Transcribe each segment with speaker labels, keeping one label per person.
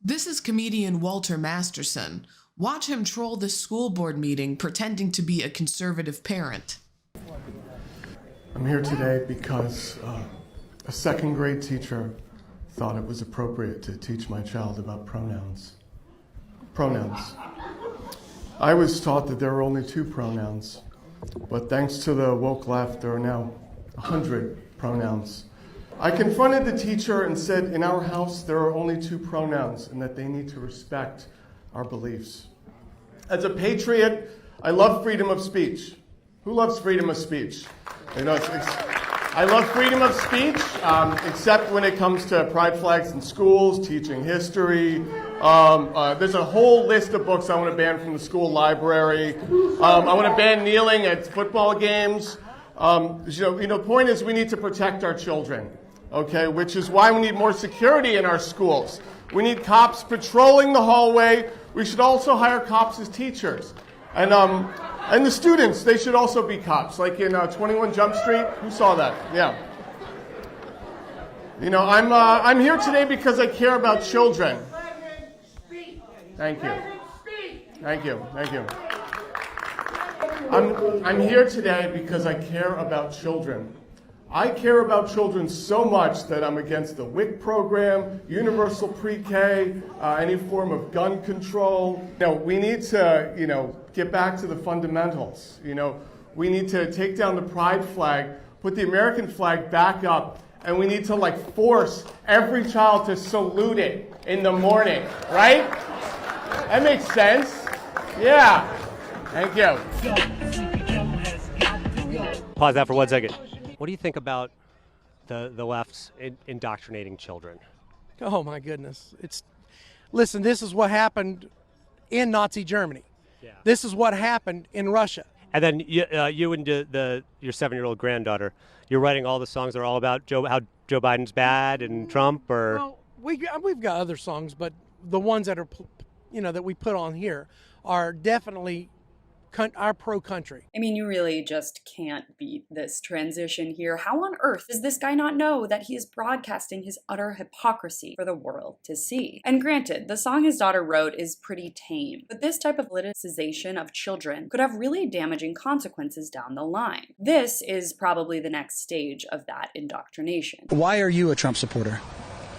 Speaker 1: This is comedian Walter Masterson. Watch him troll this school board meeting pretending to be a conservative parent.
Speaker 2: I'm here today because a second grade teacher thought it was appropriate to teach my child about pronouns. Pronouns. I was taught that there are only 2 pronouns, but thanks to the woke left, there are now 100 pronouns. I confronted the teacher and said, in our house, there are only 2 pronouns and that they need to respect our beliefs. As a patriot, I love freedom of speech. Who loves freedom of speech? You know, I love freedom of speech, except when it comes to pride flags in schools, teaching history. There's a whole list of books I want to ban from the school library. I want to ban kneeling at football games. The point is we need to protect our children, okay, which is why we need more security in our schools. We need cops patrolling the hallway. We should also hire cops as teachers. And the students, they should also be cops, like in 21 Jump Street. Who saw that? Yeah. You know, I'm here today because I care about children. Thank you. Thank you. Thank you. I'm here today because I care about children. I care about children so much that I'm against the WIC program, universal pre-K, any form of gun control. We need to, get back to the fundamentals. We need to take down the pride flag, put the American flag back up, and we need to force every child to salute it in the morning, right? That makes sense. Yeah. Thank you.
Speaker 3: Pause that for 1 second. What do you think about the left's indoctrinating children?
Speaker 4: Oh my goodness! Listen. This is what happened in Nazi Germany.
Speaker 3: Yeah.
Speaker 4: This is what happened in Russia.
Speaker 3: And then you and your 7-year-old granddaughter, you're writing all the songs that are all about how Joe Biden's bad and Trump, or
Speaker 4: Well, we've got other songs, but the ones that are that we put on here are definitely our pro-country.
Speaker 5: I mean, you really just can't beat this transition here. How on earth does this guy not know that he is broadcasting his utter hypocrisy for the world to see? And granted, the song his daughter wrote is pretty tame, but this type of politicization of children could have really damaging consequences down the line. This is probably the next stage of that indoctrination.
Speaker 6: Why are you a Trump supporter?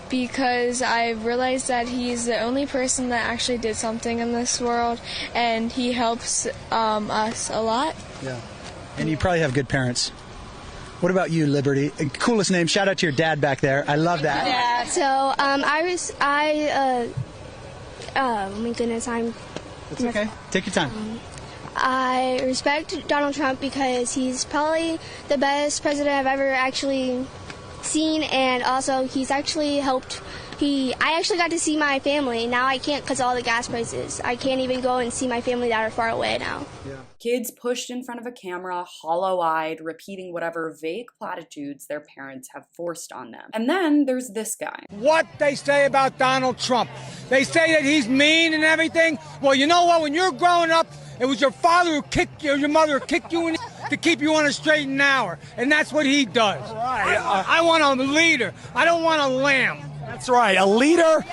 Speaker 7: Because I realized that he's the only person that actually did something in this world, and he helps us a lot.
Speaker 6: Yeah. And you probably have good parents. What about you, Liberty? Coolest name. Shout out to your dad back there. I love that.
Speaker 7: Yeah.
Speaker 8: So oh my goodness,
Speaker 6: It's okay. Take your time.
Speaker 8: I respect Donald Trump because he's probably the best president I've ever actually seen, and also he's actually helped. I actually got to see my family. Now I can't because of all the gas prices. I can't even go and see my family that are far away now.
Speaker 6: Yeah.
Speaker 5: Kids pushed in front of a camera, hollow-eyed, repeating whatever vague platitudes their parents have forced on them. And then there's this guy.
Speaker 9: What they say about Donald Trump. They say that he's mean and everything. Well, you know what? When you're growing up, it was your father who kicked you, or your mother who kicked you in to keep you on a straight and narrow. And that's what he does. Right. I want a leader. I don't want a lamb.
Speaker 10: That's right. A leader,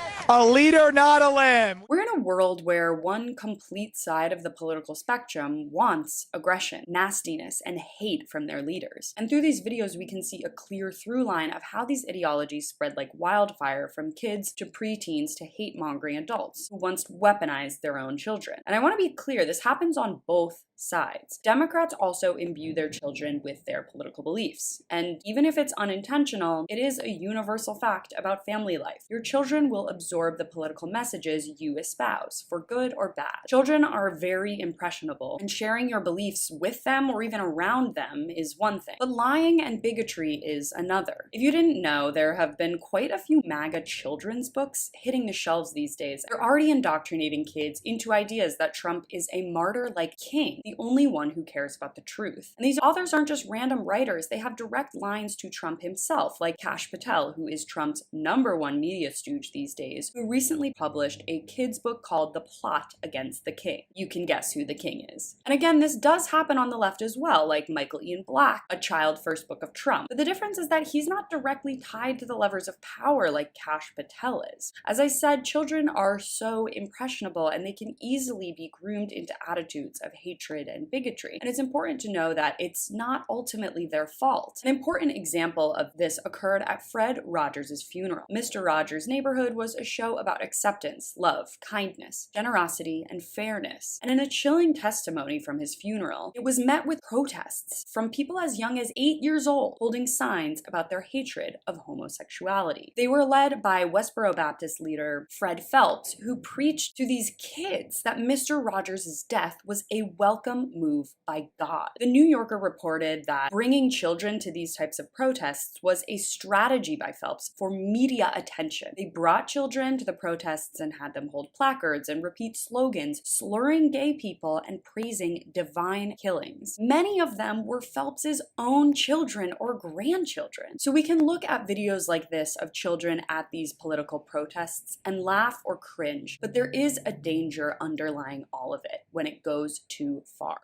Speaker 10: not a lamb.
Speaker 5: We're in a world where one complete side of the political spectrum wants aggression, nastiness, and hate from their leaders. And through these videos, we can see a clear through line of how these ideologies spread like wildfire from kids to preteens to hate-mongering adults who once weaponized their own children. And I want to be clear, this happens on both sides. Democrats also imbue their children with their political beliefs. And even if it's unintentional, it is a universal fact about family life. Your children will absorb the political messages you espouse, for good or bad. Children are very impressionable, and sharing your beliefs with them or even around them is one thing, but lying and bigotry is another. If you didn't know, there have been quite a few MAGA children's books hitting the shelves these days. They're already indoctrinating kids into ideas that Trump is a martyr like king, the the only one who cares about the truth. And these authors aren't just random writers, they have direct lines to Trump himself, like Kash Patel, who is Trump's #1 media stooge these days, who recently published a kid's book called The Plot Against the King. You can guess who the king is. And again, this does happen on the left as well, like Michael Ian Black, A Child First Book of Trump. But the difference is that he's not directly tied to the levers of power like Kash Patel is. As I said, children are so impressionable and they can easily be groomed into attitudes of hatred and bigotry. And it's important to know that it's not ultimately their fault. An important example of this occurred at Fred Rogers' funeral. Mr. Rogers' Neighborhood was a show about acceptance, love, kindness, generosity, and fairness. And in a chilling testimony from his funeral, it was met with protests from people as young as 8 years old holding signs about their hatred of homosexuality. They were led by Westboro Baptist leader Fred Phelps, who preached to these kids that Mr. Rogers' death was a welcome move by God. The New Yorker reported that bringing children to these types of protests was a strategy by Phelps for media attention. They brought children to the protests and had them hold placards and repeat slogans slurring gay people and praising divine killings. Many of them were Phelps's own children or grandchildren. So we can look at videos like this of children at these political protests and laugh or cringe, but there is a danger underlying all of it when it goes too far.